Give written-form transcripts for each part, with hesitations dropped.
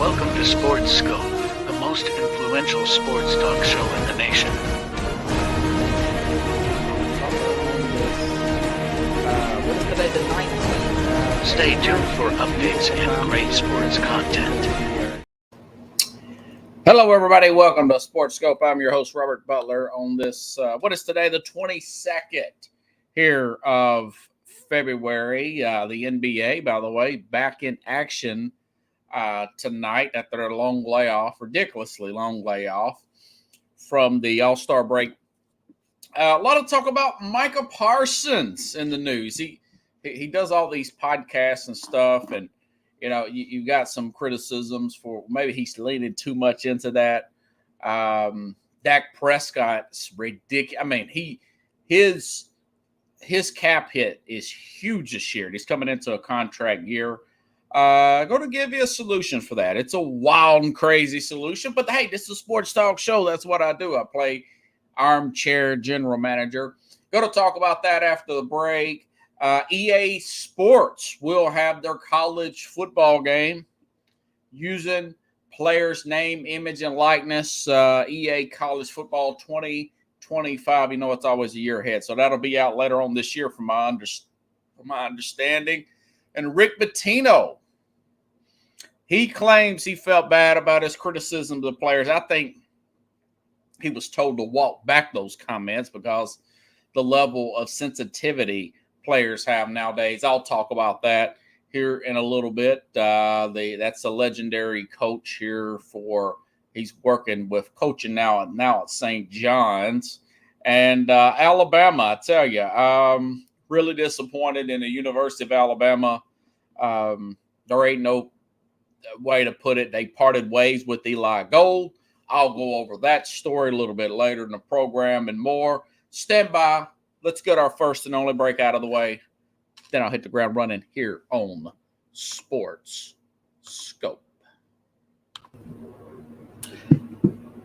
Welcome to Sports Scope, the most influential sports talk show in the nation. What is today, the 19th? Stay tuned for updates and great sports content. Hello, everybody. Welcome to Sports Scope. I'm your host, Robert Butler, on this, what is today, the 22nd here of February. The NBA, by the way, back in action tonight after their long layoff, ridiculously long layoff from the All-Star break. A lot of talk about Micah Parsons in the news. He does all these podcasts and stuff, and you know, you got some criticisms for maybe he's leaning too much into that. Dak Prescott's ridiculous. I mean, his cap hit is huge this year. He's coming into a contract year. Going to give you a solution for that. It's a wild and crazy solution, but hey, this is a sports talk show. That's what I do. I play armchair general manager. Going to talk about that after the break. EA Sports will have their college football game using players' name, image, and likeness. EA College Football 2025. You know, it's always a year ahead, so that'll be out later on this year, from my understanding. And Rick Pitino, he claims he felt bad about his criticism of the players. I think he was told to walk back those comments because the level of sensitivity players have nowadays. I'll talk about that here in a little bit. That's a legendary coach here he's working with coaching now at St. John's. And Alabama, I tell you, really disappointed in the University of Alabama. There ain't no way to put it. They parted ways with Eli Gold. I'll go over that story a little bit later in the program and more. Stand by. Let's get our first and only break out of the way. Then I'll hit the ground running here on Sports Scope.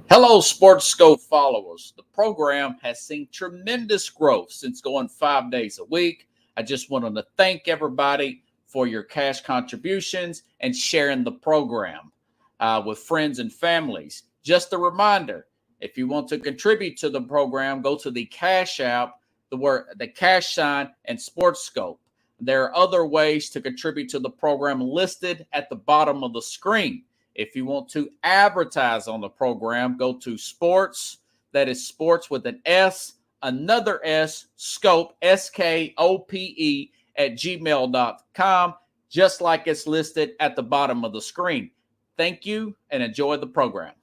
Hello, Sports Scope followers. The program has seen tremendous growth since going 5 days a week. I just wanted to thank everybody for your cash contributions and sharing the program with friends and families. Just a reminder, if you want to contribute to the program, go to the Cash App, the cash sign, and Sports Scope. There are other ways to contribute to the program listed at the bottom of the screen. If you want to advertise on the program, go to Sports, that is Sports with an S, another S, Scope, SKOPE, at gmail.com, just like it's listed at the bottom of the screen. Thank you and enjoy the program.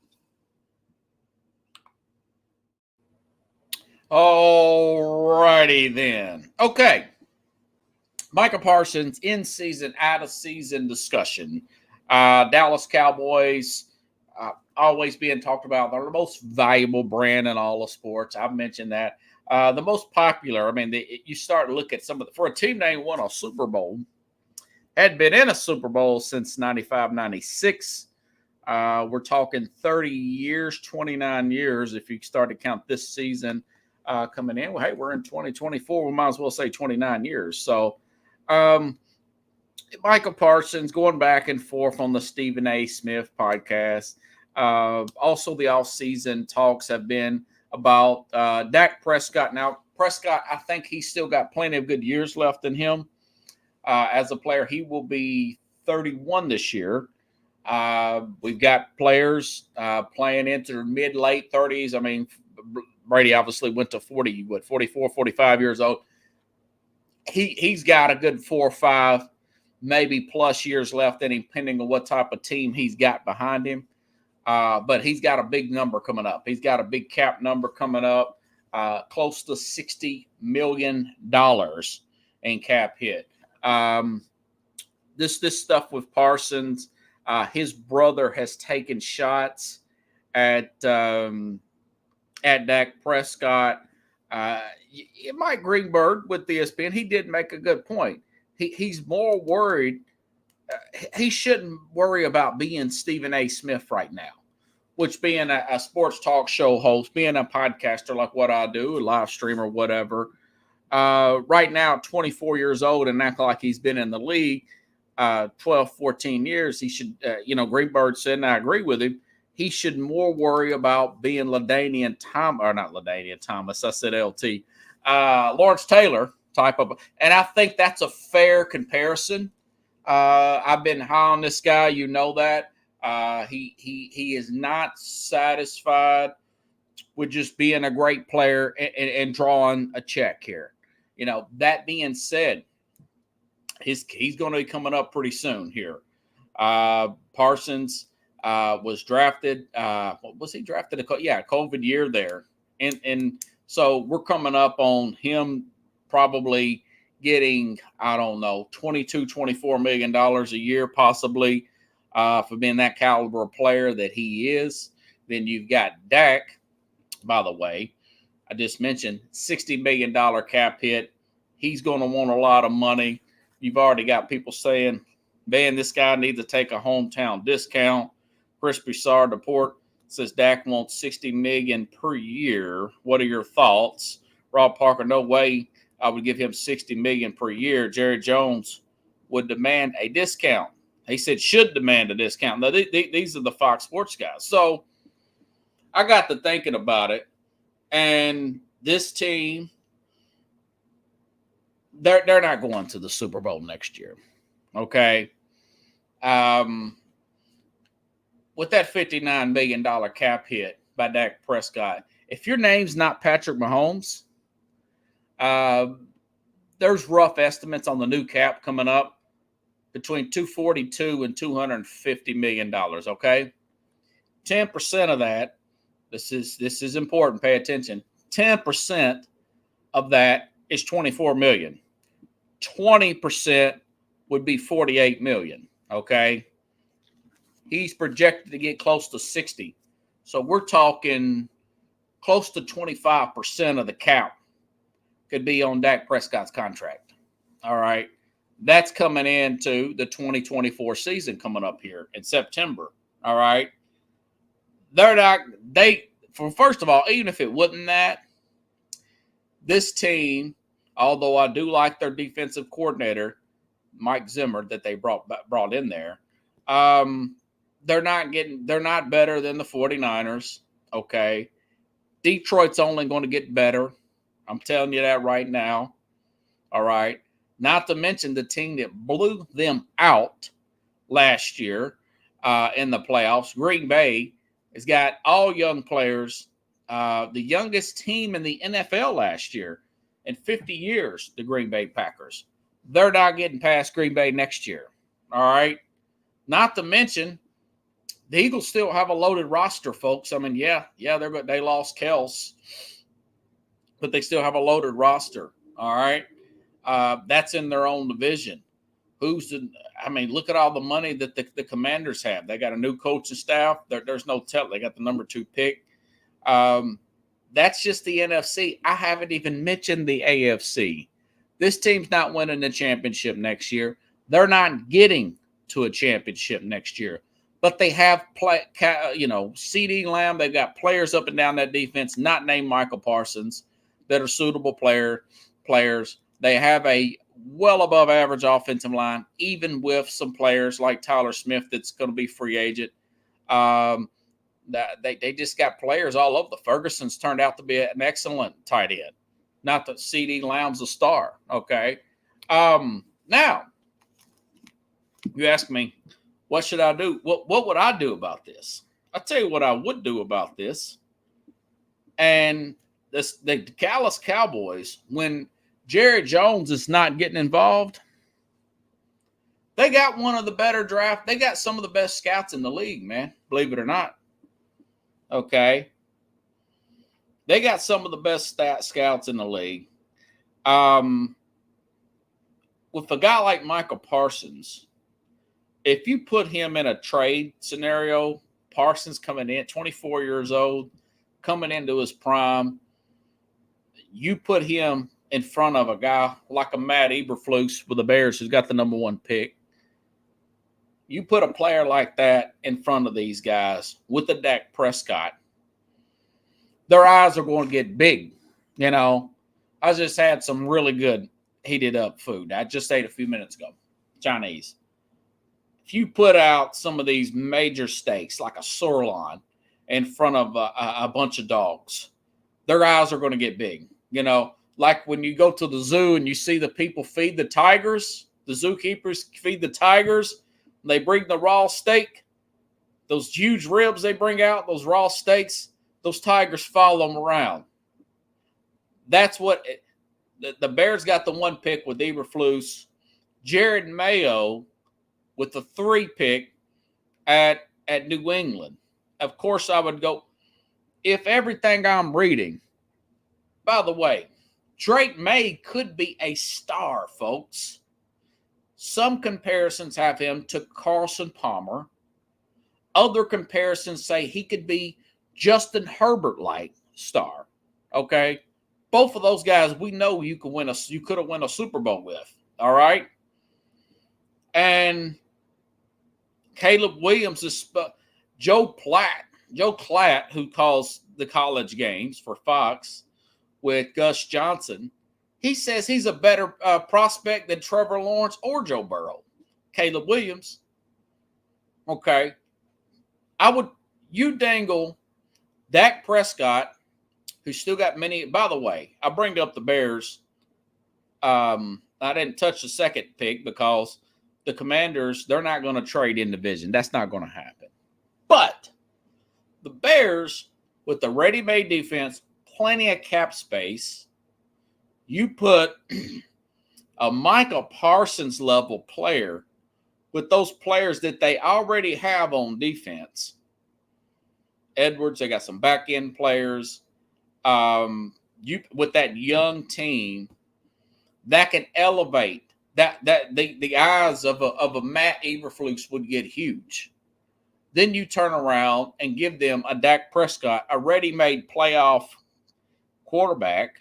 All righty then. Okay. Micah Parsons, in-season, out-of-season discussion. Dallas Cowboys always being talked about. They're the most valuable brand in all of sports. I've mentioned that. The most popular, I mean, you start to look at some of for a team that ain't won a Super Bowl, had been in a Super Bowl since 95, 96. We're talking 30 years, 29 years, if you start to count this season coming in. Well, hey, we're in 2024. We might as well say 29 years. So, Micah Parsons going back and forth on the Stephen A. Smith podcast. Also, the off-season talks have been about Dak Prescott. Now, Prescott, I think he's still got plenty of good years left in him as a player. He will be 31 this year. We've got players playing into their mid-late 30s. I mean, Brady obviously went to 44, 45 years old. He's got a good 4 or 5, maybe plus years left in him, depending on what type of team he's got behind him. But he's got a big number coming up. He's got a big cap number coming up, close to $60 million in cap hit. This stuff with Parsons, his brother has taken shots at Dak Prescott. Mike Greenberg with ESPN, he did make a good point. He's more worried. He shouldn't worry about being Stephen A. Smith right now, which being a sports talk show host, being a podcaster like what I do, a live stream or whatever. Right now, 24 years old and act like he's been in the league. 12, 14 years, he should, Greenberg said, and I agree with him, he should more worry about being LaDainian Thomas, or not LaDainian Thomas, I said LT, Lawrence Taylor type of, and I think that's a fair comparison. I've been high on this guy, you know that. He is not satisfied with just being a great player and drawing a check here. That being said, he's going to be coming up pretty soon here. Parsons was drafted. Was he drafted? COVID year there. And so we're coming up on him probably getting, I don't know, $22, $24 million a year possibly for being that caliber of player that he is. Then you've got Dak, by the way. I just mentioned $60 million cap hit. He's going to want a lot of money. You've already got people saying, man, this guy needs to take a hometown discount. Chris Broussard report says Dak wants $60 million per year. What are your thoughts? Rob Parker, no way I would give him $60 million per year. Jerry Jones would demand a discount. He said should demand a discount. Now, these are the Fox Sports guys. So I got to thinking about it. And this team, they're not going to the Super Bowl next year. Okay. With that $59 million cap hit by Dak Prescott, if your name's not Patrick Mahomes, there's rough estimates on the new cap coming up between $242 and $250 million. Okay. 10% of that, this is important. Pay attention. 10% of that is $24 million. 20% would be $48 million. Okay. He's projected to get close to 60. So we're talking close to 25% of the cap could be on Dak Prescott's contract. All right. That's coming into the 2024 season coming up here in September. All right. First of all, even if it wasn't that, this team, although I do like their defensive coordinator, Mike Zimmer, that they brought in there, they're not better than the 49ers. Okay. Detroit's only going to get better. I'm telling you that right now. All right. Not to mention the team that blew them out last year in the playoffs. Green Bay has got all young players. The youngest team in the NFL last year in 50 years, the Green Bay Packers. They're not getting past Green Bay next year. All right. Not to mention, the Eagles still have a loaded roster, folks. I mean, they lost Kels, but they still have a loaded roster. All right. That's in their own division. Look at all the money that the Commanders have. They got a new coaching staff. There's no tell. They got the number 2 pick. That's just the NFC. I haven't even mentioned the AFC. This team's not winning the championship next year. They're not getting to a championship next year. But they have CeeDee Lamb. They've got players up and down that defense, not named Michael Parsons, that are suitable players. They have a well above average offensive line, even with some players like Tyler Smith that's going to be free agent. They just got players all over. The Ferguson's turned out to be an excellent tight end. Not that CeeDee Lamb's a star. Okay. Now, you ask me, what should I do? What would I do about this? I'll tell you what I would do about this. And the Dallas Cowboys, when Jerry Jones is not getting involved, they got one of the better draft. They got some of the best scouts in the league, man. Believe it or not. Okay. They got some of the best scouts in the league. With a guy like Michael Parsons, if you put him in a trade scenario, Parsons coming in, 24 years old, coming into his prime, you put him in front of a guy like a Matt Eberflus with the Bears who's got the number 1 pick. You put a player like that in front of these guys with the Dak Prescott, their eyes are going to get big. I just had some really good heated up food. I just ate a few minutes ago, Chinese. if you put out some of these major steaks, like a sirloin, in front of a bunch of dogs, their eyes are going to get big. You know, like when you go to the zoo and you see the people feed the tigers, the zookeepers feed the tigers, they bring the raw steak, those huge ribs they bring out, those raw steaks, those tigers follow them around. That's what the Bears got the 1 pick with Eberflus. Jerod Mayo with the 3 pick at New England. Of course, I would go, if everything I'm reading, by the way, Drake May could be a star, folks. Some comparisons have him to Carson Palmer. Other comparisons say he could be Justin Herbert-like star. Okay? Both of those guys we know you could have won a Super Bowl with. All right? And Caleb Williams is Joe Klatt, who calls the college games for Fox with Gus Johnson, he says he's a better prospect than Trevor Lawrence or Joe Burrow. Caleb Williams. Okay. You dangle Dak Prescott, who's still got many. By the way, I bring up the Bears. I didn't touch the 2nd pick because the Commanders, they're not going to trade in division. That's not going to happen. But the Bears, with the ready-made defense, plenty of cap space, you put a Micah Parsons level player with those players that they already have on defense. Edwards, they got some back-end players. With that young team that can elevate the eyes of a Matt Eberflus would get huge. Then you turn around and give them a Dak Prescott, a ready-made playoff quarterback.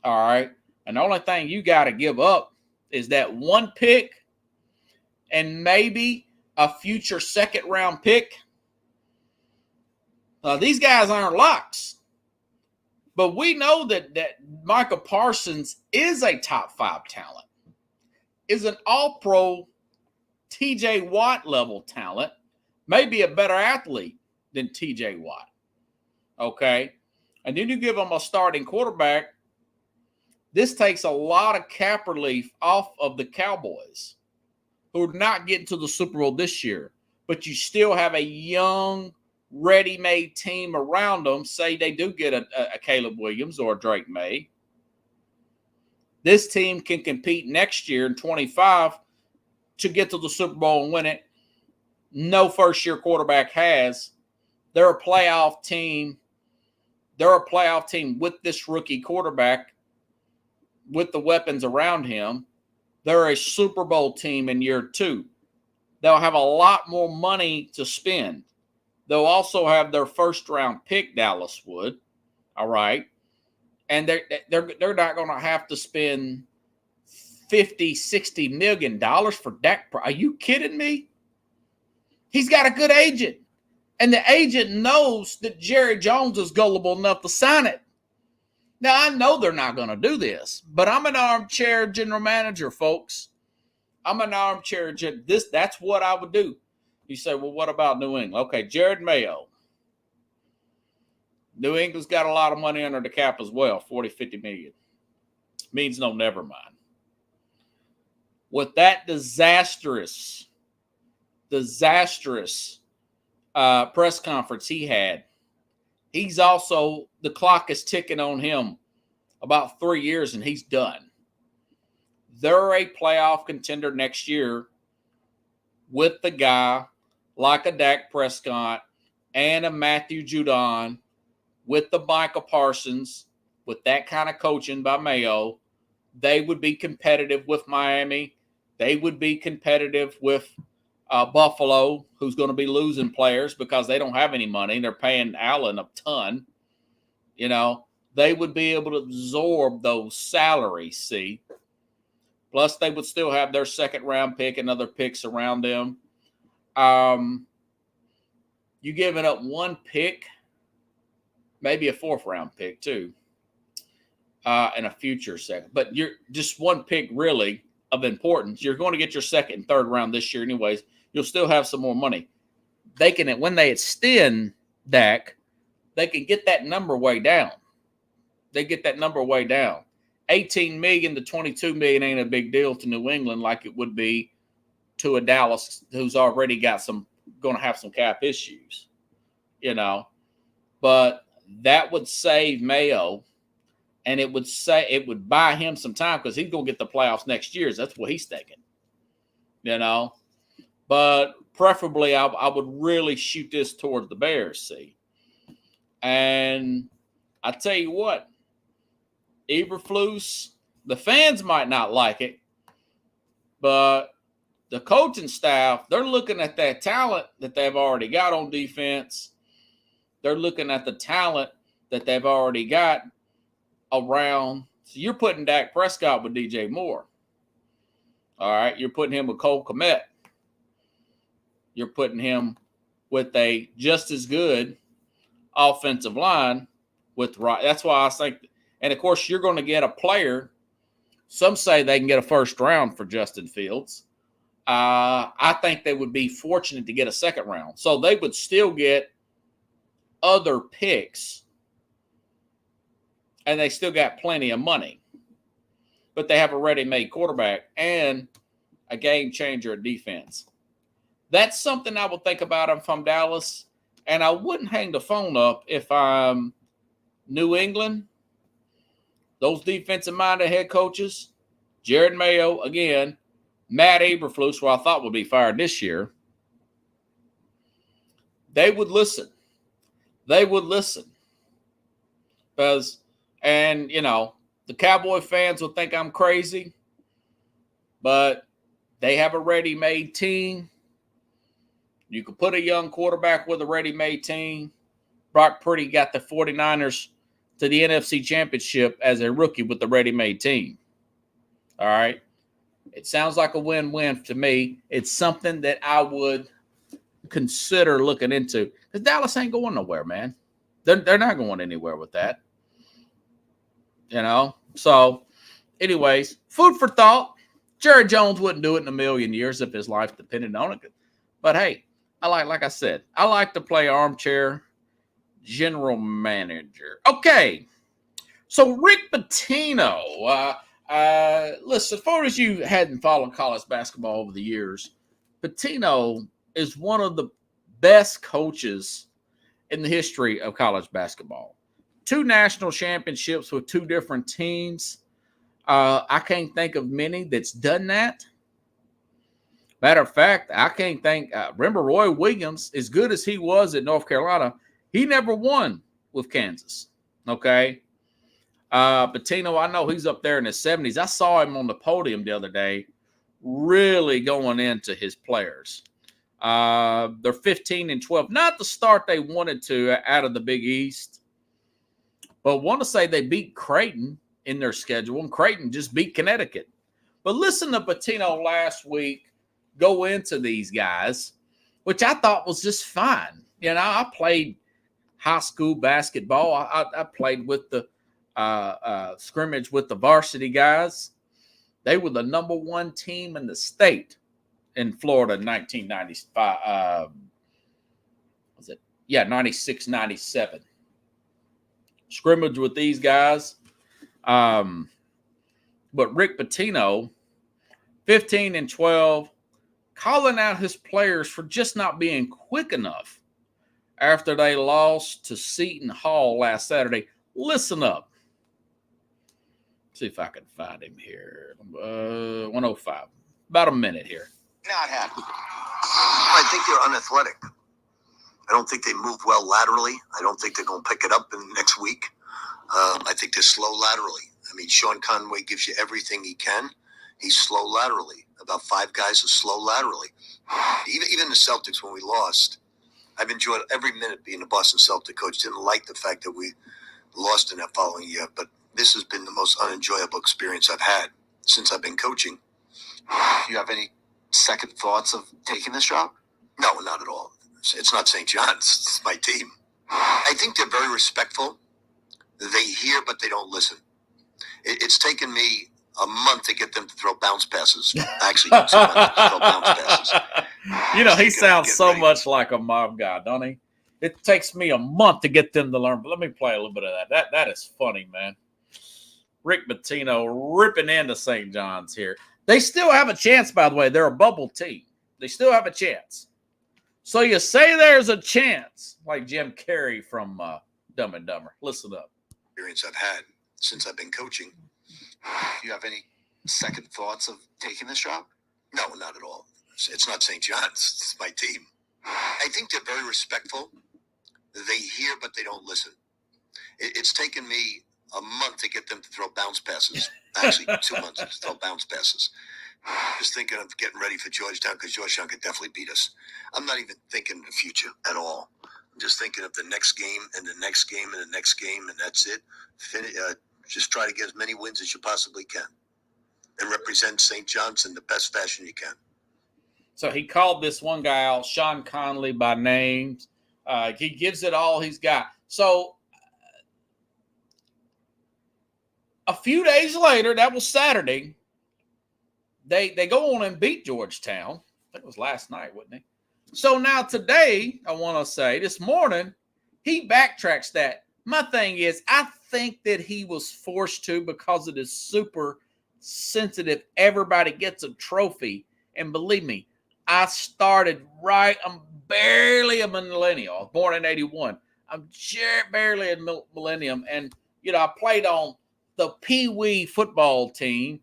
All right. And the only thing you got to give up is that 1 pick and maybe a future 2nd-round pick. These guys aren't locks. But we know that Micah Parsons is a top 5 talent, is an all-pro TJ Watt level talent, maybe a better athlete than TJ Watt. Okay? And then you give him a starting quarterback. This takes a lot of cap relief off of the Cowboys, who are not getting to the Super Bowl this year. But you still have a young, ready-made team around them. Say they do get a Caleb Williams or a Drake May. This team can compete next year in 25 to get to the Super Bowl and win it. No first-year quarterback has. They're a playoff team. They're a playoff team with this rookie quarterback, with the weapons around him. They're a Super Bowl team in year 2. They'll have a lot more money to spend. They'll also have their 1st-round pick, Dallas would. All right. And they're not going to have to spend $50-60 million for Dak. Are you kidding me? He's got a good agent. And the agent knows that Jerry Jones is gullible enough to sign it. Now, I know they're not going to do this, but I'm an armchair general manager, folks. I'm an armchair. That's what I would do. You say, well, what about New England? Okay, Jerod Mayo. New England's got a lot of money under the cap as well, 40-50 million. Means no, never mind. With that disastrous press conference he had, he's also, the clock is ticking on him about 3 years and he's done. They're a playoff contender next year with the guy like a Dak Prescott and a Matthew Judon, with the Micah Parsons, with that kind of coaching by Mayo. They would be competitive with Miami. They would be competitive with Buffalo, who's going to be losing players because they don't have any money. They're paying Allen a ton. You know, they would be able to absorb those salaries, see. Plus, they would still have their 2nd-round pick and other picks around them. You giving up 1 pick, maybe a 4th-round pick too, and a future 2nd. But you're just 1 pick really of importance. You're going to get your 2nd and 3rd round this year anyways. you'll still have some more money. They can, when they extend Dak, they can get that number way down. They get that number way down. 18 million to 22 million ain't a big deal to New England like it would be to a Dallas who's already got going to have some cap issues, But that would save Mayo, and it would buy him some time because he's going to get the playoffs next year. That's what he's thinking, But preferably, I would really shoot this towards the Bears, see. And I tell you what, Eberflus, the fans might not like it, but the coaching staff, they're looking at that talent that they've already got on defense. They're looking at the talent that they've already got around. So you're putting Dak Prescott with DJ Moore. All right, you're putting him with Cole Kmet. You're putting him with a just as good offensive line with right. That's why I think, and of course, you're going to get a player. Some say they can get a first round for Justin Fields. I think they would be fortunate to get a second round. So they would still get other picks, and they still got plenty of money. But they have a ready-made quarterback and a game changer at defense. That's something I would think about if I'm Dallas, and I wouldn't hang the phone up if I'm New England. Those defensive-minded head coaches, Jared Mayo, again, Matt Eberflus, who I thought would be fired this year, they would listen. They would listen. Because, and, the Cowboy fans will think I'm crazy, but they have a ready-made team. You could put a young quarterback with a ready-made team. Brock Purdy got the 49ers to the NFC Championship as a rookie with the ready-made team. All right? It sounds like a win-win to me. It's something that I would consider looking into. Because Dallas ain't going nowhere, man. They're not going anywhere with that. So, anyways, food for thought. Jerry Jones wouldn't do it in a million years if his life depended on it. But, hey, like I said, I like to play armchair general manager. Okay, so Rick Pitino. Listen, as far as you hadn't followed college basketball over the years, Pitino is one of the best coaches in the history of college basketball. 2 national championships with 2 different teams. I can't think of many that's done that. Matter of fact, I can't think. Remember Roy Williams, as good as he was at North Carolina, he never won with Kansas. Okay. Pitino, I know he's up there in his 70s. I saw him on the podium the other day, really going into his players. They're 15-12. Not the start they wanted to out of the Big East, but want to say they beat Creighton in their schedule, and Creighton just beat Connecticut. But listen to Pitino last week go into these guys, which I thought was just fine. I played high school basketball. I played with the scrimmage with the varsity guys. They were the number 1 team in the state in Florida in 1995. 96, 97. Scrimmage with these guys. But Rick Pitino, 15-12, calling out his players for just not being quick enough after they lost to Seton Hall last Saturday. Listen up. See if I can find him here. 105. About a minute here. Not happy. I think they're unathletic. I don't think they move well laterally. I don't think they're going to pick it up in the next week. I think they're slow laterally. I mean, Sean Conway gives you everything he can. He's slow laterally. About 5 guys are slow laterally. Even the Celtics, when we lost, I've enjoyed every minute being a Boston Celtic coach. Didn't like the fact that we lost in that following year, but this has been the most unenjoyable experience I've had since I've been coaching. Do you have any second thoughts of taking this job? No, not at all. It's not St. John's. It's my team. I think they're very respectful. They hear, but they don't listen. It's taken me a month to get them to throw bounce passes. Actually, 2 months to throw bounce passes. You know, he sounds so much like a mob guy, don't he? It takes me a month to get them to learn. But let me play a little bit of that. That is funny, man. Rick Pitino ripping into St. John's here. They still have a chance, by the way. They're a bubble team. They still have a chance. So you say there's a chance, like Jim Carrey from Dumb and Dumber. Listen up. Experience I've had since I've been coaching. Do you have any second thoughts of taking this job? No, not at all. It's not St. John's. It's my team. I think they're very respectful. They hear, but they don't listen. It's taken me a month to get them to throw bounce passes. Actually, 2 months to throw bounce passes. Just thinking of getting ready for Georgetown because Georgetown could definitely beat us. I'm not even thinking of the future at all. I'm just thinking of the next game and the next game and the next game, and that's it. Just try to get as many wins as you possibly can and represent St. John's in the best fashion you can. So he called this one guy out, Sean Conley, by name. He gives it all he's got. So a few days later, that was Saturday, they go on and beat Georgetown. I think it was last night, wasn't it? So now today, I want to say, this morning, he backtracks that. My thing is, I think that he was forced to because it is super sensitive. Everybody gets a trophy. And believe me, I started right. I'm barely a millennial. I was born in 81. I'm barely a millennium. And, you know, I played on the Pee Wee football team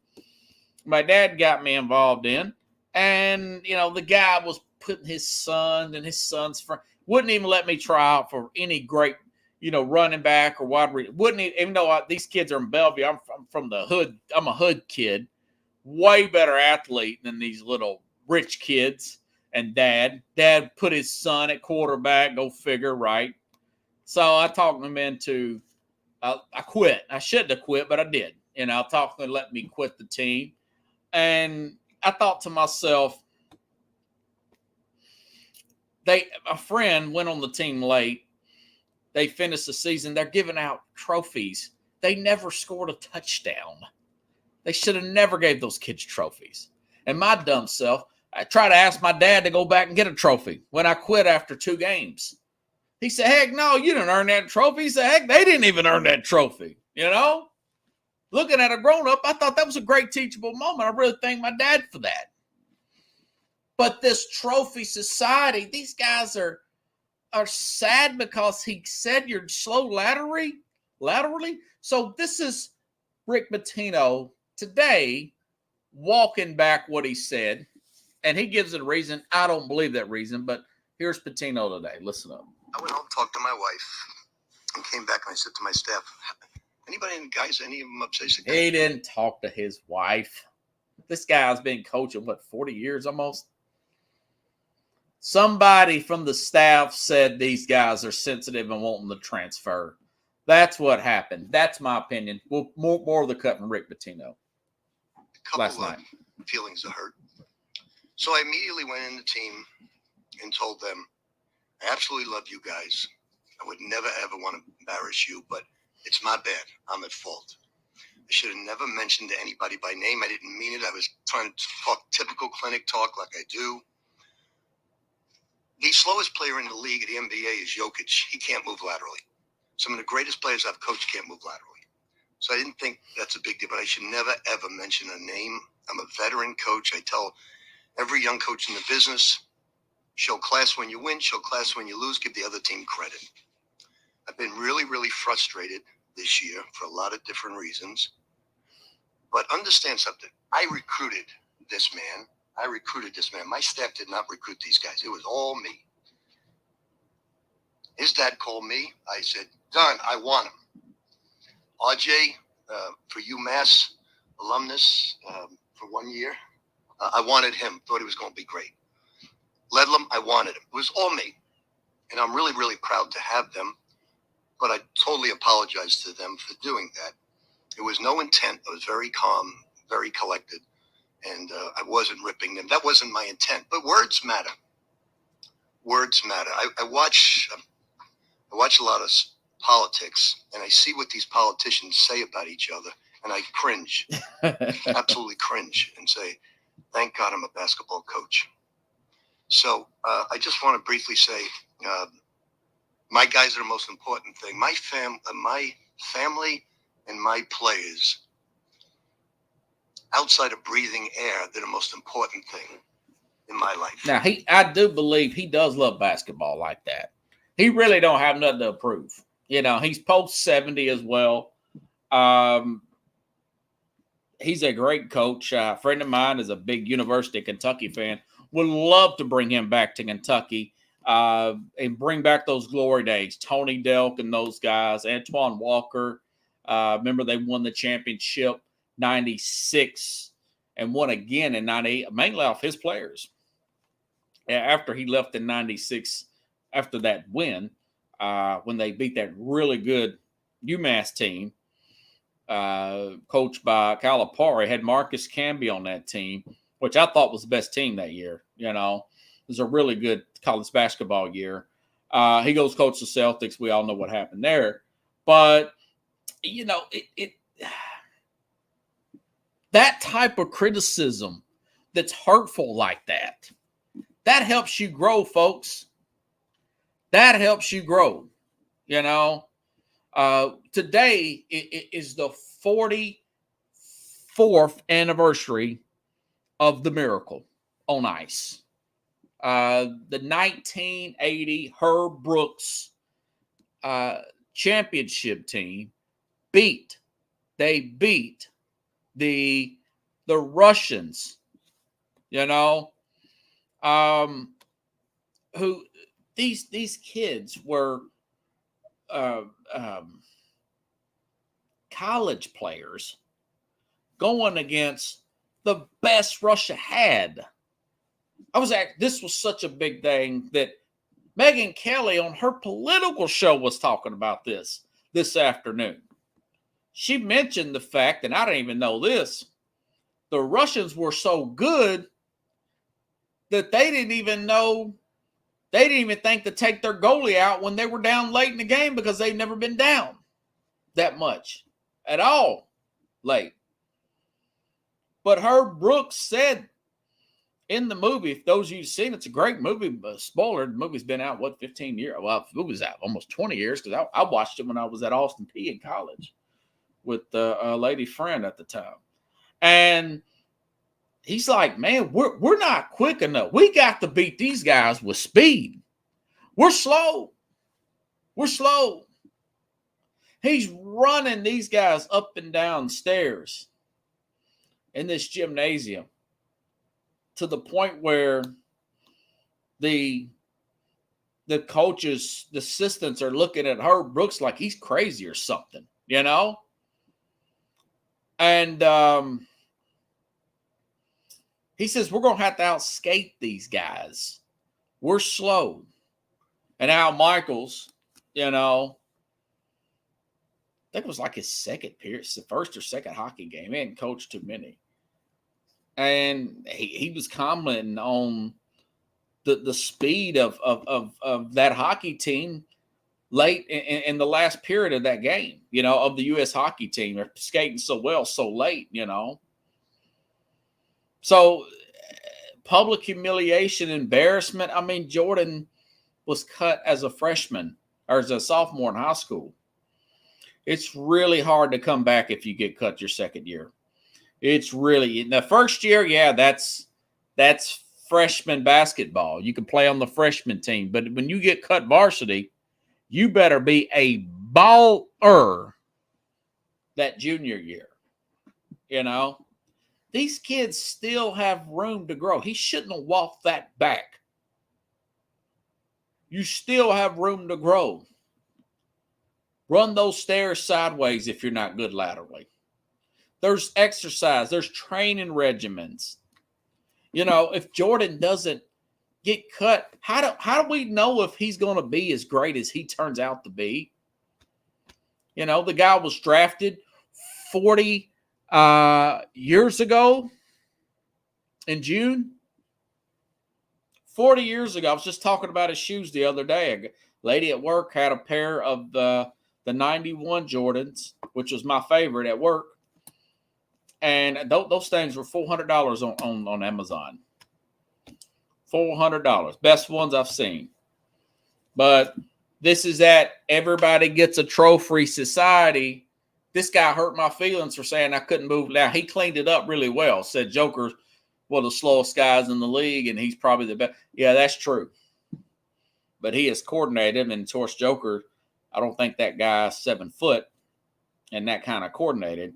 my dad got me involved in. And, you know, the guy was putting his son and his son's friend, wouldn't even let me try out for any great, you know, running back or wide receiver. Wouldn't even though these kids are in Bellevue. I'm from the hood. I'm a hood kid. Way better athlete than these little rich kids. And dad put his son at quarterback. Go figure, right? So I talked him into, I quit. I shouldn't have quit, but I did. And I talked him and let me quit the team. And I thought to myself, a friend went on the team late. They finished the season. They're giving out trophies. They never scored a touchdown. They should have never gave those kids trophies. And my dumb self, I tried to ask my dad to go back and get a trophy when I quit after 2 games. He said, heck no, you didn't earn that trophy. He said, heck, they didn't even earn that trophy. You know? Looking at a grown-up, I thought that was a great teachable moment. I really thank my dad for that. But this trophy society, these guys are sad because he said you're slow laterally. So this is Rick Pitino today walking back what he said. And he gives it a reason. I don't believe that reason, but here's Pitino today. Listen up. I went home, talked to my wife, and came back and I said to my staff, anybody, guys, any of them upset? He didn't talk to his wife. This guy's been coaching, 40 years almost? Somebody from the staff said these guys are sensitive and wanting to transfer. That's what happened. That's my opinion. Well, more of the cut from Rick Pitino. Couple of feelings of hurt. So I immediately went in the team and told them, I absolutely love you guys. I would never, ever want to embarrass you, but it's my bad. I'm at fault. I should have never mentioned anybody by name. I didn't mean it. I was trying to talk typical clinic talk like I do. The slowest player in the league at the NBA is Jokic. He can't move laterally. Some of the greatest players I've coached can't move laterally. So I didn't think that's a big deal, but I should never, ever mention a name. I'm a veteran coach. I tell every young coach in the business, show class when you win, show class when you lose, give the other team credit. I've been really, really frustrated this year for a lot of different reasons. But understand something. I recruited this man. My staff did not recruit these guys. It was all me. His dad called me. I said, Don, I want him. RJ, for UMass alumnus for 1 year, I wanted him. Thought he was going to be great. Ledlam, I wanted him. It was all me. And I'm really, really proud to have them. But I totally apologize to them for doing that. It was no intent. I was very calm, very collected. And I wasn't ripping them. That wasn't my intent. But words matter. Words matter. I watch a lot of politics, and I see what these politicians say about each other, and I cringe, absolutely cringe, and say, thank God I'm a basketball coach. So I just want to briefly say, my guys are the most important thing. My family and my players, outside of breathing air, they're the most important thing in my life. Now, I do believe he does love basketball like that. He really don't have nothing to prove. You know, he's post 70 as well. He's a great coach. A friend of mine is a big University of Kentucky fan. Would love to bring him back to Kentucky and bring back those glory days. Tony Delk and those guys. Antoine Walker. Remember they won the championship 96 and won again in 98, mainly off his players. After he left in 96, after that win, when they beat that really good UMass team, coached by Calipari, had Marcus Camby on that team, which I thought was the best team that year. You know, it was a really good college basketball year. He goes coach the Celtics. We all know what happened there. But, you know, that type of criticism that's hurtful like that, that helps you grow, folks. That helps you grow. You know, today is the 44th anniversary of the Miracle on Ice. The 1980 Herb Brooks championship team beat the Russians, you know, who these kids were college players going against the best Russia had. This was such a big thing that Megyn Kelly on her political show was talking about this afternoon. She mentioned the fact, and I didn't even know this, the Russians were so good that they didn't even think to take their goalie out when they were down late in the game because they've never been down that much at all late. But Herb Brooks said in the movie, if those of you who've seen it, it's a great movie. Spoiler, the movie's been out, 15 years? Well, the movie's out almost 20 years because I watched it when I was at Austin Peay in college with a lady friend at the time. And he's like, man, we're not quick enough. We got to beat these guys with speed. We're slow. He's running these guys up and down stairs in this gymnasium to the point where the coaches, the assistants are looking at Herb Brooks like he's crazy or something, you know? And he says, we're going to have to outskate these guys. We're slow. And Al Michaels, you know, I think it was like his second period, first or second hockey game. He hadn't coached too many. And he was commenting on the speed of that hockey team late in the last period of that game, you know, of the U.S. hockey team. They're skating so well, so late, you know. So public humiliation, embarrassment. I mean, Jordan was cut as a freshman or as a sophomore in high school. It's really hard to come back if you get cut your second year. It's really in the first year. Yeah, that's freshman basketball. You can play on the freshman team, but when you get cut varsity, you better be a baller that junior year. You know, these kids still have room to grow. He shouldn't have walked that back. You still have room to grow. Run those stairs sideways if you're not good laterally. There's exercise. There's training regimens. You know, if Jordan doesn't get cut, how do we know if he's going to be as great as he turns out to be? You know, the guy was drafted 40 years ago in June. 40 years ago. I was just talking about his shoes the other day. A lady at work had a pair of the 91 Jordans, which was my favorite at work. And those things were $400 on Amazon. $400. Best ones I've seen. But this is that everybody gets a trophy society. This guy hurt my feelings for saying I couldn't move. Now, he cleaned it up really well. Said Joker's one of the slowest guys in the league, and he's probably the best. Yeah, that's true. But he has coordinated, and of course, Joker, I don't think that guy's 7 foot and that kind of coordinated.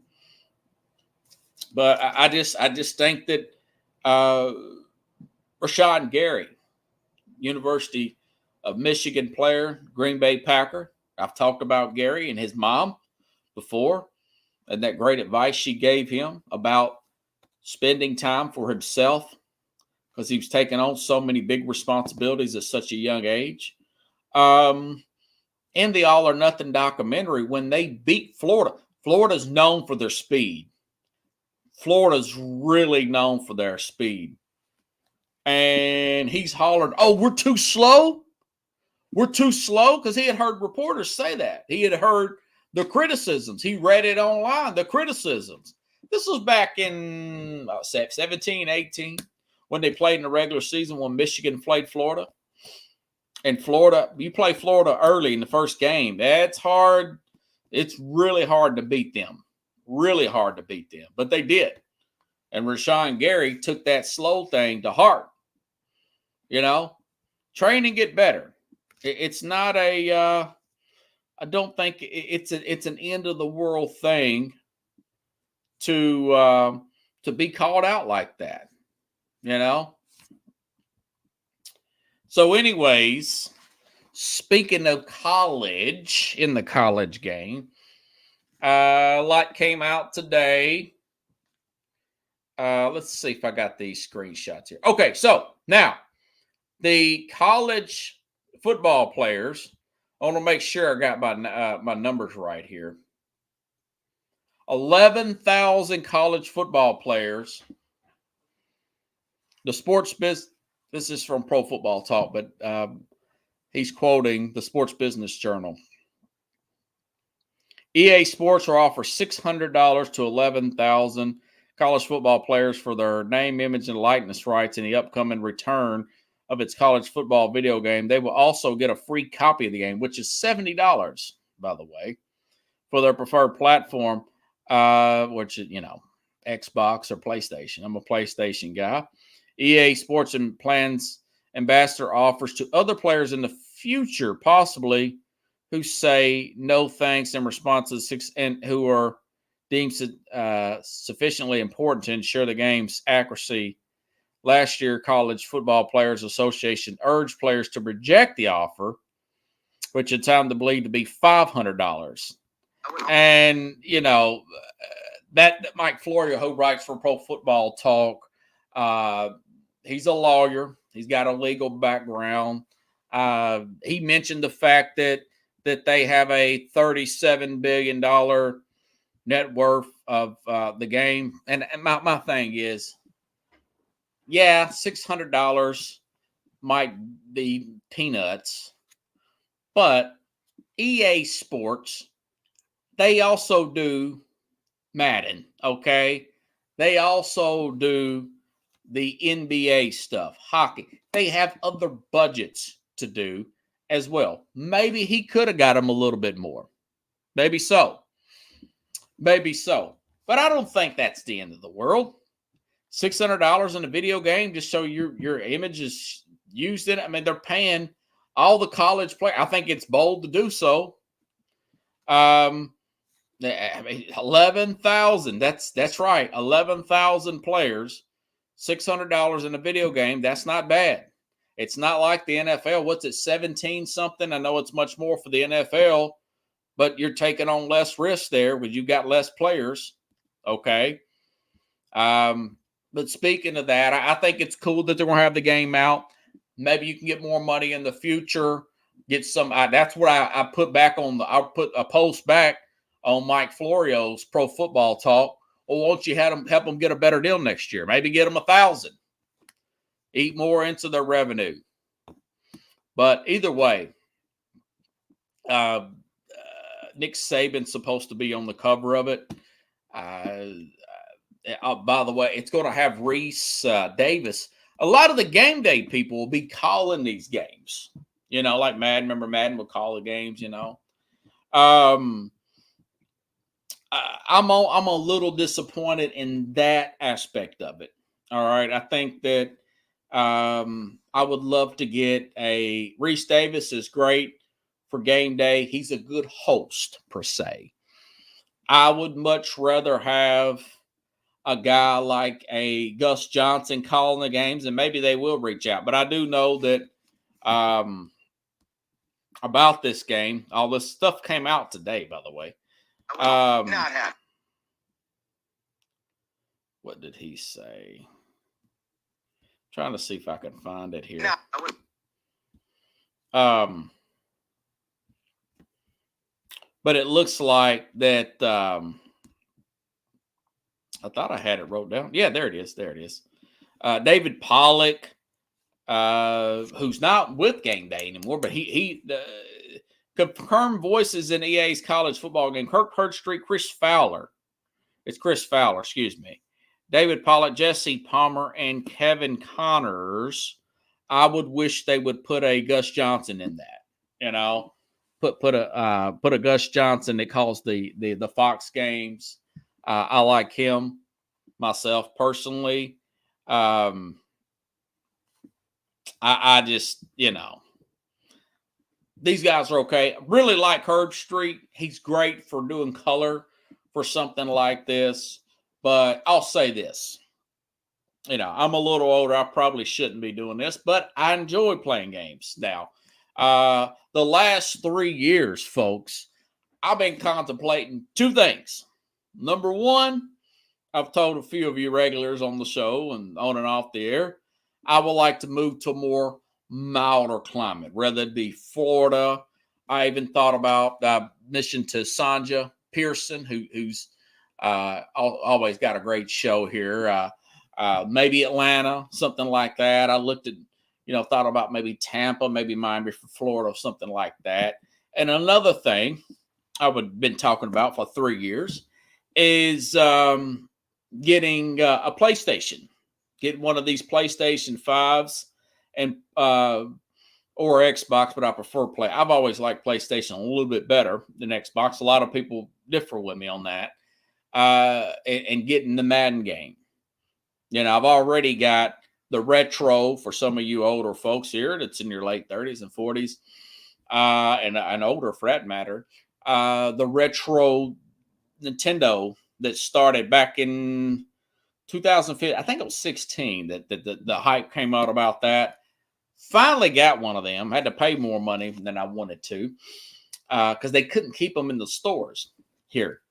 But I just think that Rashawn Gary, University of Michigan player, Green Bay Packer. I've talked about Gary and his mom before, and that great advice she gave him about spending time for himself because he was taking on so many big responsibilities at such a young age. In the All or Nothing documentary, when they beat Florida, Florida's known for their speed. Florida's really known for their speed. And he's hollering, "Oh, we're too slow? We're too slow?" Because he had heard reporters say that. He had heard the criticisms. He read it online, the criticisms. This was back in 17, 18, when they played in the regular season when Michigan played Florida. And Florida, you play Florida early in the first game. That's hard. It's really hard to beat them. Really hard to beat them. But they did. And Rashawn Gary took that slow thing to heart. You know, train and get better. It's not I don't think it's an end of the world thing to be called out like that, you know. So, anyways, speaking of college, in the college game, a lot came out today. Let's see if I got these screenshots here. Okay, so now the college football players. I want to make sure I got my numbers right here. 11,000 college football players. The sports business. This is from Pro Football Talk, but he's quoting the Sports Business Journal. EA Sports will offer $600 to 11,000 college football players for their name, image, and likeness rights in the upcoming return of its college football video game. They will also get a free copy of the game, which is $70, by the way, for their preferred platform, which is, Xbox or PlayStation. I'm a PlayStation guy. EA Sports and plans ambassador offers to other players in the future, possibly, who say no thanks in response to and who are deemed sufficiently important to ensure the game's accuracy. Last year, College Football Players Association urged players to reject the offer, which at time to believe to be $500. And, that Mike Florio, who writes for Pro Football Talk, he's a lawyer. He's got a legal background. He mentioned the fact that they have a $37 billion net worth of the game. And my thing is, yeah, $600 might be peanuts, but EA Sports, they also do Madden, okay? They also do the NBA stuff, hockey. They have other budgets to do as well. Maybe he could have got him a little bit more. Maybe so. Maybe so. But I don't think that's the end of the world. $600 in a video game just so your image is used in it. I mean, they're paying all the college players. I think it's bold to do so. 11,000. That's right. 11,000 players. $600 in a video game. That's not bad. It's not like the NFL. What's it, 17 something? I know it's much more for the NFL, but you're taking on less risk there because you've got less players. Okay. But speaking of that, I think it's cool that they're going to have the game out. Maybe you can get more money in the future. Get some. That's what I put back on I put a post back on Mike Florio's Pro Football Talk. Or won't you help them get a better deal next year? Maybe get them 1,000. Eat more into their revenue. But either way, Nick Saban's supposed to be on the cover of it. by the way, it's going to have Reese Davis. A lot of the game day people will be calling these games. Like Madden. Remember Madden would call the games. I'm a little disappointed in that aspect of it. All right, I think that I would love to get a Reese Davis is great for game day. He's a good host per se. I would much rather have a guy like a Gus Johnson calling the games, and maybe they will reach out. But I do know that about this game, all this stuff came out today, by the way. Not happy. What did he say? Trying to see if I can find it here. No, But it looks like that. I thought I had it wrote down. Yeah, there it is. There it is. David Pollock, who's not with Game Day anymore, but he confirmed voices in EA's college football game. Kirk Herbstreit, Chris Fowler. It's Chris Fowler, excuse me. David Pollock, Jesse Palmer, and Kevin Connors. I would wish they would put a Gus Johnson in that. Put a Gus Johnson that calls the Fox games. I like him myself personally. I just, these guys are okay. Really like Herbstreit. He's great for doing color for something like this. But I'll say this. I'm a little older. I probably shouldn't be doing this, but I enjoy playing games now. The last 3 years, folks, I've been contemplating two things. Number one, I've told a few of you regulars on the show and on and off the air, I would like to move to a more milder climate, whether it be Florida. I even thought about mission to Sanja Pearson, who's always got a great show here. Maybe Atlanta, something like that. I looked at, thought about maybe Tampa, maybe Miami for Florida, something like that. And another thing I've been talking about for 3 years is getting a PlayStation. Get one of these PlayStation 5s and or Xbox, but I prefer Play. I've always liked PlayStation a little bit better than Xbox. A lot of people differ with me on that. And getting the Madden game. I've already got the retro for some of you older folks here that's in your late 30s and 40s, and older for that matter. The retro Nintendo that started back in 2015, I think it was 16 that the hype came out about that. Finally got one of them. Had to pay more money than I wanted to because they couldn't keep them in the stores here.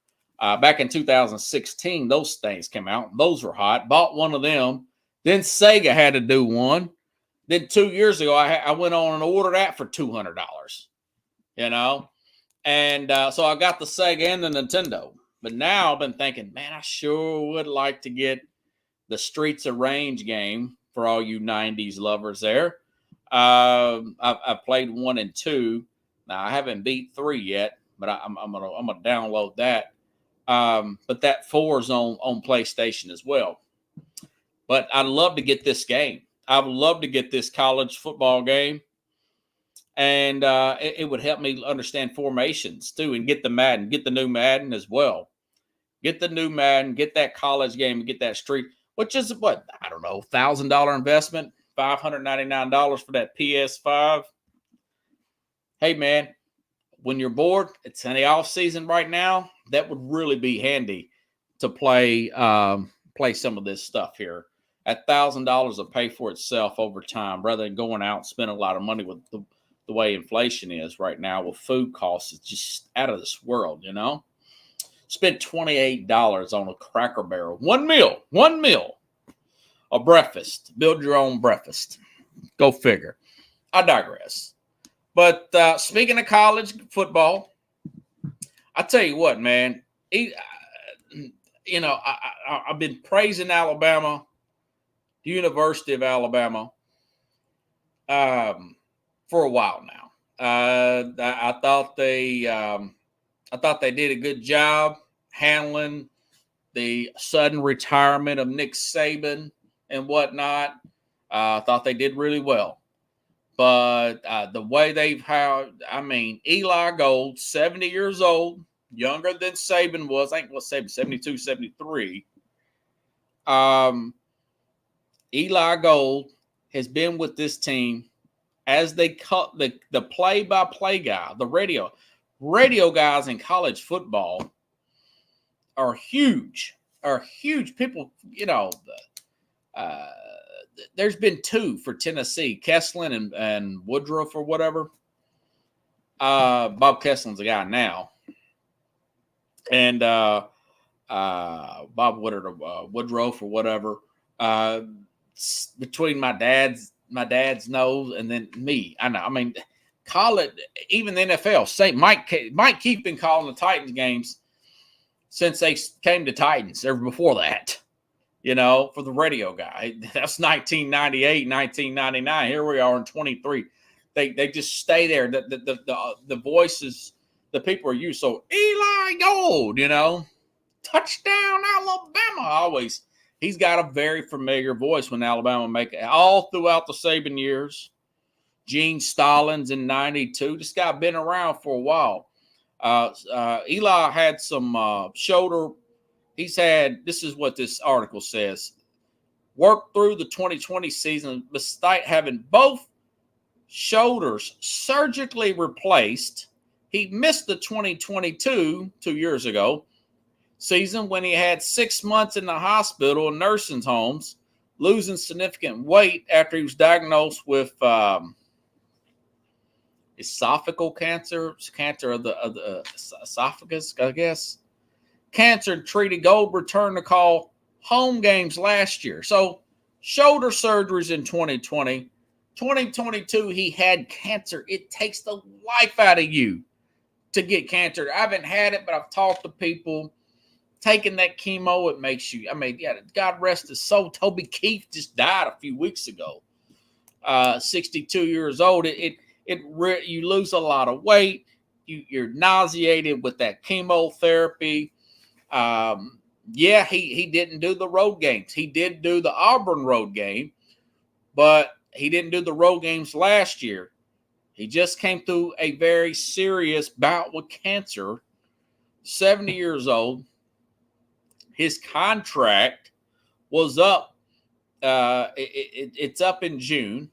Back in 2016, those things came out. Those were hot. Bought one of them. Then Sega had to do one. Then 2 years ago, I went on and ordered that for $200. And so I got the Sega and the Nintendo. But now I've been thinking, man, I sure would like to get the Streets of Rage game for all you 90s lovers there. I've played 1 and 2. Now I haven't beat 3 yet, but I'm gonna download that. But that 4 is on PlayStation as well. But I'd love to get this game. I would love to get this college football game. And it would help me understand formations too, and get the Madden, get the new Madden as well. Get the new Madden, get that college game, and get that street, which is what, I don't know, $1,000 investment, $599 for that PS5. Hey man, when you're bored, it's in the off season right now. That would really be handy to play some of this stuff here. At $1,000 will pay for itself over time, rather than going out and spending a lot of money with the way inflation is right now with food costs. It's just out of this world, Spent $28 on a Cracker Barrel. One meal, a breakfast. Build your own breakfast. Go figure. I digress. But speaking of college football, I tell you what, man. I've been praising Alabama, the University of Alabama, for a while now. I thought they did a good job handling the sudden retirement of Nick Saban and whatnot. Thought they did really well. But the way they've had, Eli Gold, 70 years old, younger than Saban was. I think what's Saban, 72, 73. Eli Gold has been with this team as they cut the play-by-play guy, the radio guys in college football are huge. People, there's been two for Tennessee, Kesselin and Woodruff or whatever. Bob Kesselin's the guy now. And Bob Woodruff or whatever. Between my dad's nose and then me. I know. Call it, even the NFL. Say Mike Keith been calling the Titans games since they came to Titans. Or before that. For the radio guy. That's 1998, 1999. Here we are in 23. They just stay there. The voices, the people are used. So Eli Gold, touchdown Alabama. He's got a very familiar voice when Alabama make it. All throughout the Saban years. Gene Stallings in 92. This guy been around for a while. Eli had some shoulder. He's had, this is what this article says, worked through the 2020 season despite having both shoulders surgically replaced. He missed the 2022, 2 years ago, season when he had 6 months in the hospital and nursing homes, losing significant weight after he was diagnosed with esophageal cancer of the esophagus, I guess. Cancer treated. Gold returned to call home games last year. So shoulder surgeries in 2020. 2022, he had cancer. It takes the life out of you to get cancer. I haven't had it, but I've talked to people. Taking that chemo, it makes you, God rest his soul. Toby Keith just died a few weeks ago. 62 years old. You lose a lot of weight. You're nauseated with that chemotherapy. He didn't do the road games. He did do the Auburn road game, but he didn't do the road games last year. He just came through a very serious bout with cancer, 70 years old. His contract was up. It's up in June,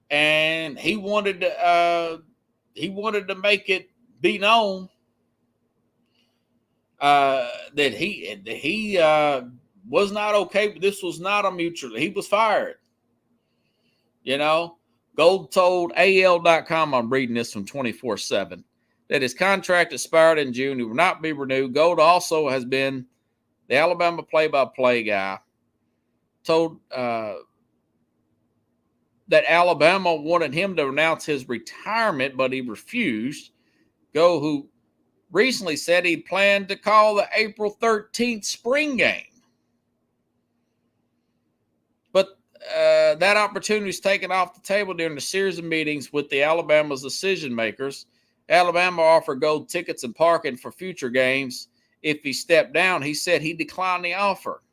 and he wanted to make it be known that he was not okay, but this was not a mutual. He was fired. Gold told AL.com, I'm reading this from 24/7, that his contract expired in June. He will not be renewed. Gold also has been the Alabama play-by-play guy. Told that Alabama wanted him to announce his retirement, but he refused. Gold, who recently said he planned to call the April 13th spring game. But that opportunity was taken off the table during a series of meetings with the Alabama's decision makers. Alabama offered Gold tickets and parking for future games. If he stepped down, he said he declined the offer.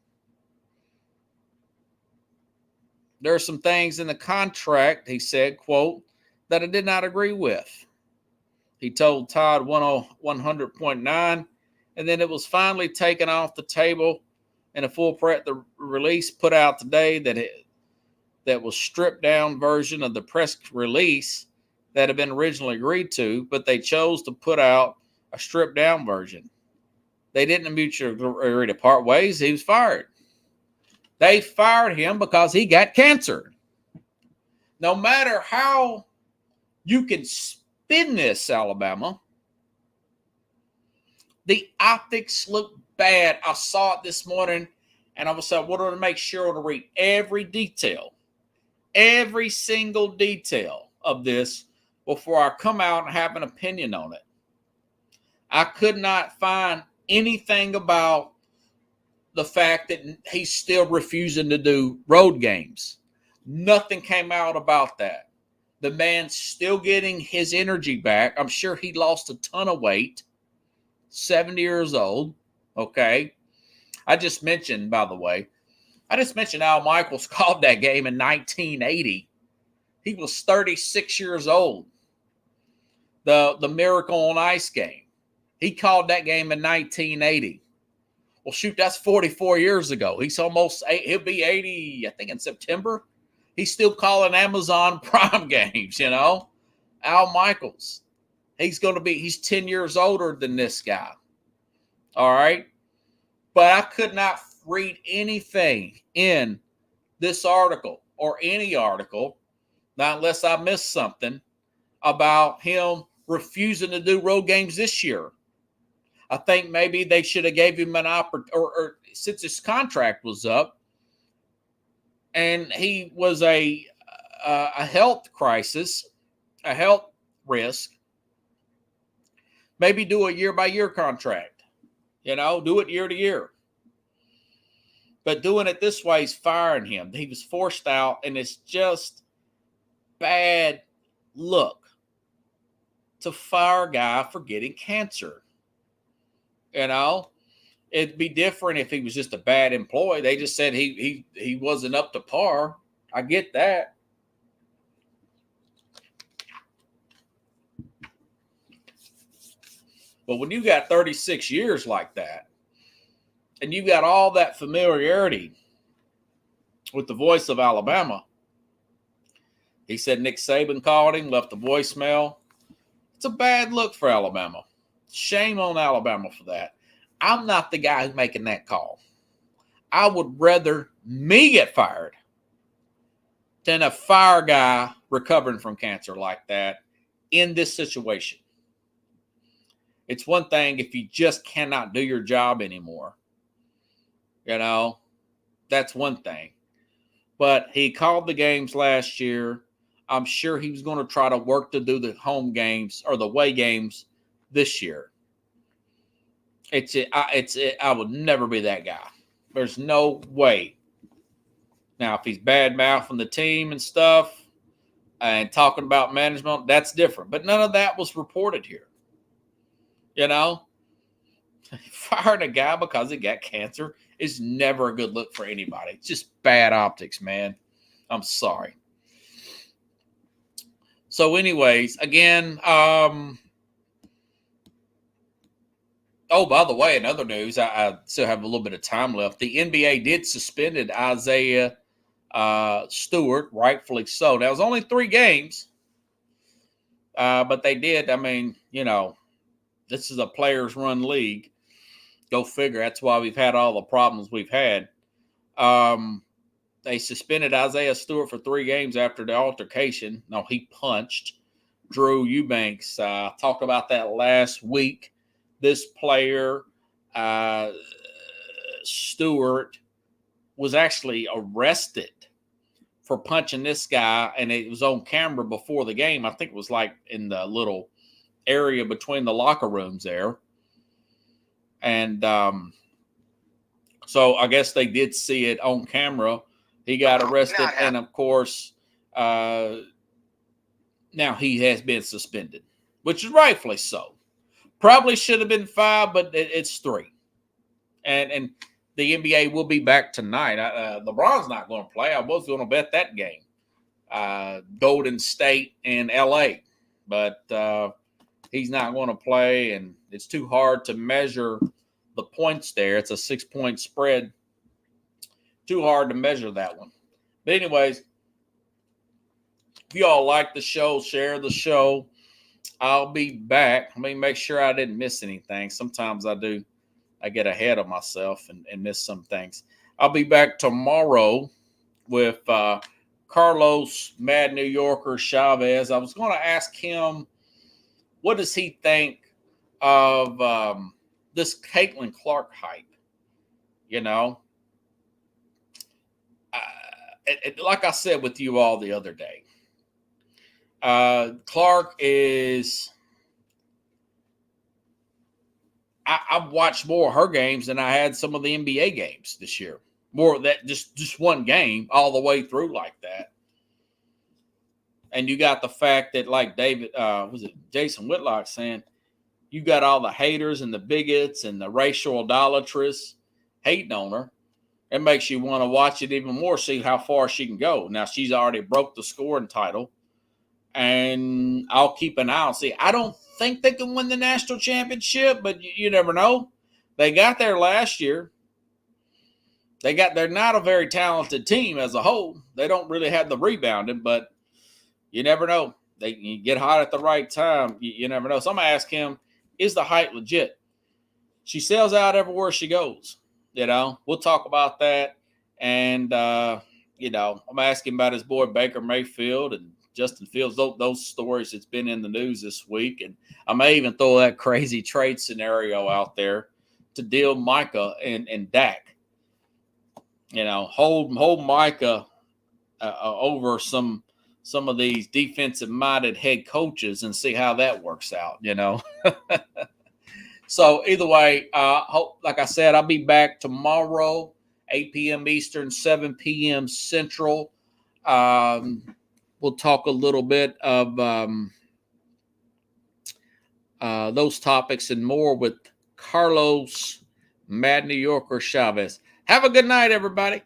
There are some things in the contract, he said, quote, that I did not agree with. He told Todd 100.9, and then it was finally taken off the table in a full the release put out today that was stripped down version of the press release that had been originally agreed to, but they chose to put out a stripped down version. They didn't mutually agree to part ways. He was fired. They fired him because he got cancer. No matter how you can spin this, Alabama, the optics look bad. I saw it this morning, and I wanted to make sure to read every detail, every single detail of this before I come out and have an opinion on it. I could not find anything about the fact that he's still refusing to do road games. Nothing came out about that. The man's still getting his energy back. I'm sure he lost a ton of weight. 70 years old. Okay. I just mentioned, by the way, Al Michaels called that game in 1980. He was 36 years old. The Miracle on Ice game. He called that game in 1980. Well, shoot, that's 44 years ago. He'll be 80, I think, in September. He's still calling Amazon Prime games, you know. Al Michaels. He's 10 years older than this guy. All right. But I could not read anything in this article or any article, not unless I missed something, about him refusing to do road games this year. I think maybe they should have gave him an opportunity, or since his contract was up, and he was a health crisis, a health risk, maybe do a year-by-year contract. You know, do it year to year. But doing it this way is firing him. He was forced out, and it's just bad look to fire a guy for getting cancer. You know, it'd be different if he was just a bad employee. They just said he wasn't up to par. I get that. But when you got 36 years like that, and you got all that familiarity with the voice of Alabama, he said Nick Saban called him, left a voicemail. It's a bad look for Alabama. Shame on Alabama for that. I'm not the guy who's making that call. I would rather me get fired than a fire guy recovering from cancer like that in this situation. It's one thing if you just cannot do your job anymore. You know, that's one thing. But he called the games last year. I'm sure he was going to try to work to do the home games or the away games this year. I would never be that guy. There's no way. Now, if he's bad-mouthing the team and stuff and talking about management, that's different. But none of that was reported here. You know, firing a guy because he got cancer is never a good look for anybody. It's just bad optics, man. I'm sorry. So anyways, again, oh, by the way, in other news, I still have a little bit of time left. The NBA did suspended Isaiah Stewart, rightfully so. Now, it was only 3 games, but they did. I mean, you know, this is a players-run league. Go figure. That's why we've had all the problems we've had. They suspended Isaiah Stewart for 3 games after the altercation. No, he punched Drew Eubanks. Talked about that last week. This player, Stewart, was actually arrested for punching this guy, and it was on camera before the game. I think it was like in the little area between the locker rooms there. And so I guess they did see it on camera. He got arrested, and of course, now he has been suspended, which is rightfully so. Probably should have been 5, but it's 3. And the NBA will be back tonight. LeBron's not going to play. I was going to bet that game. Golden State and LA. But he's not going to play, and it's too hard to measure the points there. It's a 6-point spread. Too hard to measure that one. But anyways, if you all like the show, share the show. I'll be back. Let me make sure I didn't miss anything. Sometimes I do. I get ahead of myself and miss some things. I'll be back tomorrow with Carlos Mad New Yorker Chavez. I was going to ask him, what does he think of this Caitlin Clark hype? You know, like I said with you all the other day, Clark is, I've watched more of her games than I had some of the NBA games this year. More of that, just one game all the way through like that. And you got the fact that, like Jason Whitlock saying, you got all the haters and the bigots and the racial idolatrous hating on her. It makes you want to watch it even more, see how far she can go. Now, she's already broke the scoring title, and I'll keep an eye on. See, I don't think they can win the national championship, but you never know. They got there last year. They're not a very talented team as a whole. They don't really have the rebounding, but you never know. You get hot at the right time. You never know. So I'm going to ask him, is the height legit? She sells out everywhere she goes. We'll talk about that. And, I'm asking about his boy Baker Mayfield and Justin Fields, those stories that's been in the news this week. And I may even throw that crazy trade scenario out there to deal Micah and Dak. Hold Micah over some of these defensive-minded head coaches and see how that works out, So either way, like I said, I'll be back tomorrow, 8 p.m. Eastern, 7 p.m. Central. We'll talk a little bit of those topics and more with Carlos Mad New Yorker Chavez. Have a good night, everybody.